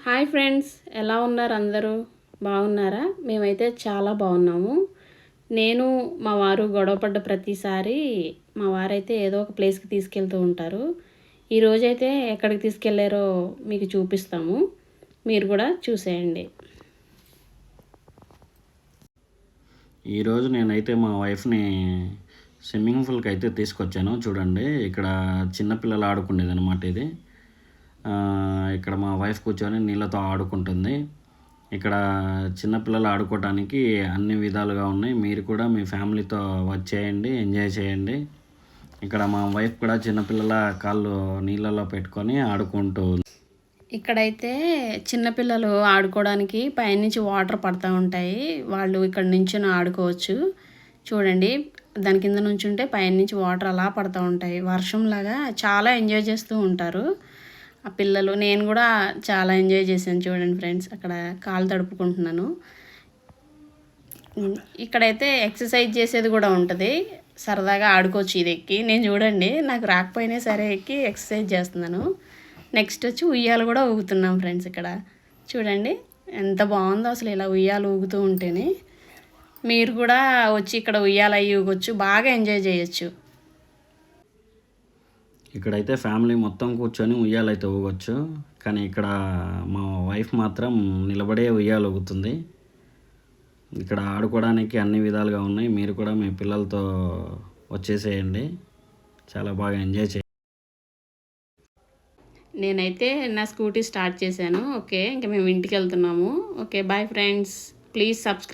Hi friends, ఎలా ఉన్నారు అందరూ? బాగున్నారా? మేమైతే చాలా బాగున్నాము. నేను మా వారు గొడవపడ్డ ప్రతిసారి మా వారైతే ఏదో ఒక ప్లేస్కి తీసుకెళ్తూ ఉంటారు. ఈరోజైతే ఎక్కడికి తీసుకెళ్లారో మీకు చూపిస్తాము, మీరు కూడా చూసేయండి. ఈరోజు నేనైతే మా వైఫ్ని స్విమ్మింగ్ పూల్కి అయితే తీసుకొచ్చాను. చూడండి, ఇక్కడ చిన్నపిల్లలు ఆడుకునేది అనమాట ఇది. ఇక్కడ మా వైఫ్ కూర్చొని నీళ్ళతో ఆడుకుంటుంది. ఇక్కడ చిన్నపిల్లలు ఆడుకోవడానికి అన్ని విధాలుగా ఉన్నాయి. మీరు కూడా మీ ఫ్యామిలీతో వచ్చేయండి, ఎంజాయ్ చేయండి. ఇక్కడ మా వైఫ్ కూడా చిన్నపిల్లల కాళ్ళు నీళ్ళలో పెట్టుకొని ఆడుకుంటూ. ఇక్కడైతే చిన్నపిల్లలు ఆడుకోవడానికి పైనుంచి వాటర్ పడుతూ ఉంటాయి. వాళ్ళు ఇక్కడ నుంచుని ఆడుకోవచ్చు. చూడండి, దాని కింద నుంచుంటే పైనుంచి వాటర్ అలా పడుతూ ఉంటాయి. వర్షంలాగా చాలా ఎంజాయ్ చేస్తూ ఉంటారు ఆ పిల్లలు. నేను కూడా చాలా ఎంజాయ్ చేశాను. చూడండి ఫ్రెండ్స్, అక్కడ కాలు తడుపుకుంటున్నాను. ఇక్కడైతే ఎక్సర్సైజ్ చేసేది కూడా ఉంటుంది. సరదాగా ఆడుకోవచ్చు ఇది ఎక్కి. నేను చూడండి, నాకు రాకపోయినా సరే ఎక్కి ఎక్సర్సైజ్ చేస్తున్నాను. నెక్స్ట్ వచ్చి ఉయ్యాలు కూడా ఊగుతున్నాం ఫ్రెండ్స్. ఇక్కడ చూడండి ఎంత బాగుందో అసలు, ఇలా ఉయ్యాలు ఊగుతూ ఉంటేనే. మీరు కూడా వచ్చి ఇక్కడ ఉయ్యాలు అయ్యి ఊగొచ్చు, బాగా ఎంజాయ్ చేయొచ్చు. ఇక్కడైతే ఫ్యామిలీ మొత్తం కూర్చొని ఉయ్యాలైతే ఊగొచ్చు, కానీ ఇక్కడ మా వైఫ్ మాత్రం నిలబడే ఉయ్యాలు ఊగుతుంది. ఇక్కడ ఆడుకోవడానికి అన్ని విధాలుగా ఉన్నాయి. మీరు కూడా మీ పిల్లలతో వచ్చేసేయండి, చాలా బాగా ఎంజాయ్ చేయండి. నేనైతే నా స్కూటీ స్టార్ట్ చేశాను. ఓకే, ఇంకా మేము ఇంటికి వెళ్తున్నాము. Okay, bye friends, please subscribe.